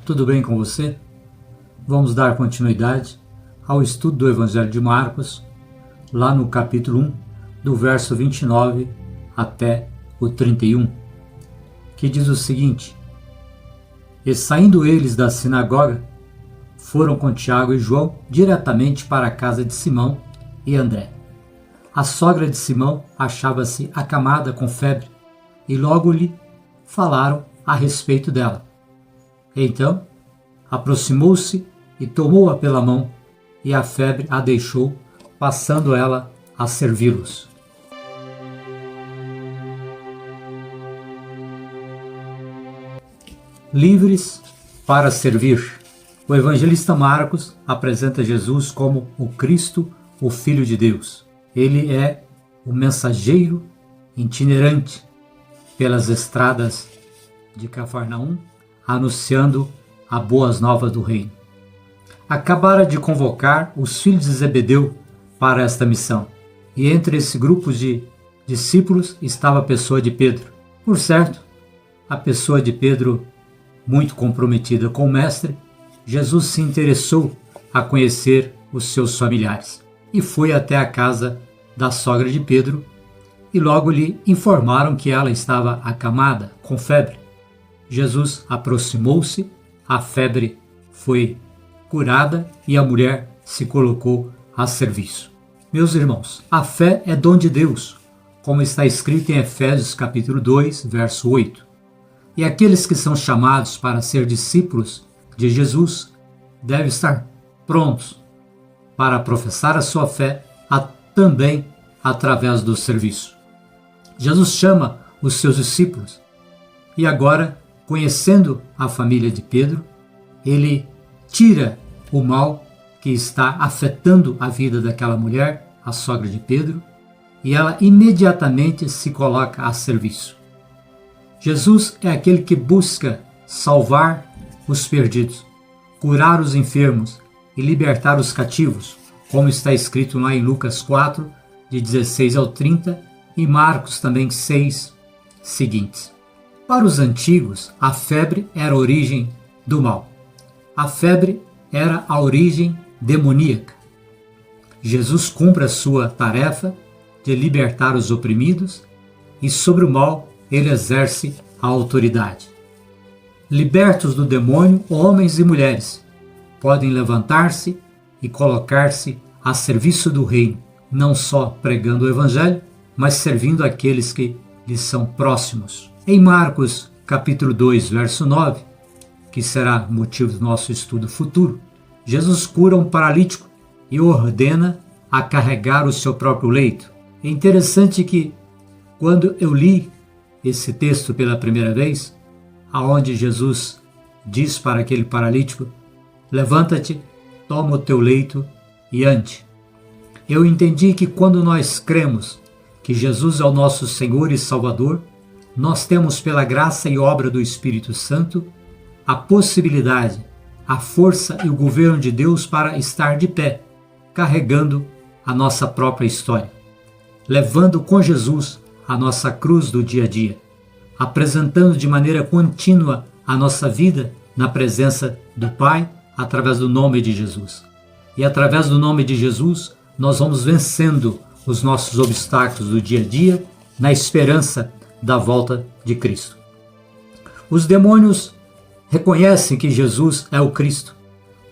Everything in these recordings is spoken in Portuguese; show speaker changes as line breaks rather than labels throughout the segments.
tudo bem com você? Vamos dar continuidade ao estudo do Evangelho de Marcos, lá no capítulo 1, do verso 29 até o 31, que diz o seguinte: E saindo eles da sinagoga, foram com Tiago e João diretamente para a casa de Simão e André. A sogra de Simão achava-se acamada com febre, e logo lhe falaram a respeito dela. Então, aproximou-se e tomou-a pela mão, e a febre a deixou, passando ela a servi-los. Livres para servir. O evangelista Marcos apresenta Jesus como o Cristo, o Filho de Deus. Ele é o mensageiro itinerante pelas estradas de Cafarnaum, anunciando as boas novas do reino. Acabara de convocar os filhos de Zebedeu para esta missão, e entre esse grupo de discípulos estava a pessoa de Pedro. Por certo, a pessoa de Pedro, muito comprometida com o Mestre, Jesus se interessou a conhecer os seus familiares e foi até a casa da sogra de Pedro, e logo lhe informaram que ela estava acamada, com febre. Jesus aproximou-se, a febre foi curada e a mulher se colocou a serviço. Meus irmãos, a fé é dom de Deus, como está escrito em Efésios capítulo 2, verso 8. E aqueles que são chamados para ser discípulos de Jesus devem estar prontos para professar a sua fé também através do serviço. Jesus chama os seus discípulos e agora, conhecendo a família de Pedro, ele tira o mal que está afetando a vida daquela mulher, a sogra de Pedro, e ela imediatamente se coloca a serviço. Jesus é aquele que busca salvar os perdidos, curar os enfermos e libertar os cativos, como está escrito lá em Lucas 4, de 16 ao 30, e Marcos também 6 seguintes. Para os antigos, a febre era a origem do mal. A febre era a origem demoníaca. Jesus cumpre a sua tarefa de libertar os oprimidos e sobre o mal ele exerce a autoridade. Libertos do demônio, homens e mulheres podem levantar-se e colocar-se a serviço do reino, não só pregando o evangelho, mas servindo aqueles que lhes são próximos. Em Marcos capítulo 2, verso 9, que será motivo do nosso estudo futuro, Jesus cura um paralítico e o ordena a carregar o seu próprio leito. É interessante que, quando eu li esse texto pela primeira vez, aonde Jesus diz para aquele paralítico: levanta-te, toma o teu leito e ande. Eu entendi que quando nós cremos que Jesus é o nosso Senhor e Salvador, nós temos, pela graça e obra do Espírito Santo, a possibilidade, a força e o governo de Deus para estar de pé, carregando a nossa própria história, levando com Jesus a nossa cruz do dia a dia, apresentando de maneira contínua a nossa vida na presença do Pai, através do nome de Jesus. E através do nome de Jesus, nós vamos vencendo os nossos obstáculos do dia a dia, na esperança da volta de Cristo. Os demônios reconhecem que Jesus é o Cristo,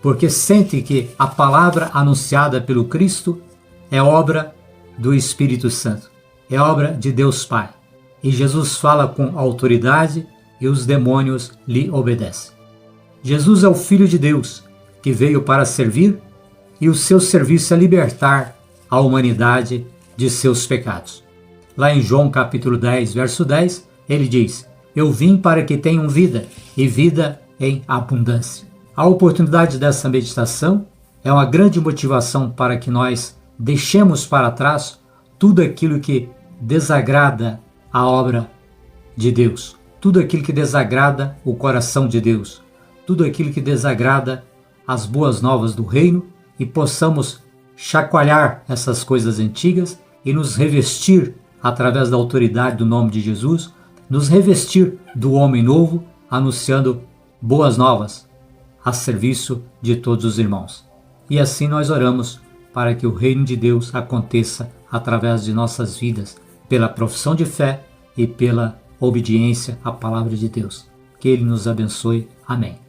porque sentem que a palavra anunciada pelo Cristo é obra do Espírito Santo, é obra de Deus Pai. E Jesus fala com autoridade e os demônios lhe obedecem. Jesus é o Filho de Deus, que veio para servir, e o seu serviço é libertar a humanidade de seus pecados. Lá em João capítulo 10, verso 10, ele diz: eu vim para que tenham vida, e vida em abundância. A oportunidade dessa meditação é uma grande motivação para que nós deixemos para trás tudo aquilo que desagrada a obra de Deus, tudo aquilo que desagrada o coração de Deus, tudo aquilo que desagrada as boas novas do reino, e possamos chacoalhar essas coisas antigas e nos revestir, através da autoridade do nome de Jesus, nos revestir do homem novo, anunciando boas novas, a serviço de todos os irmãos. E assim nós oramos para que o reino de Deus aconteça através de nossas vidas, pela profissão de fé e pela obediência à palavra de Deus. Que Ele nos abençoe. Amém.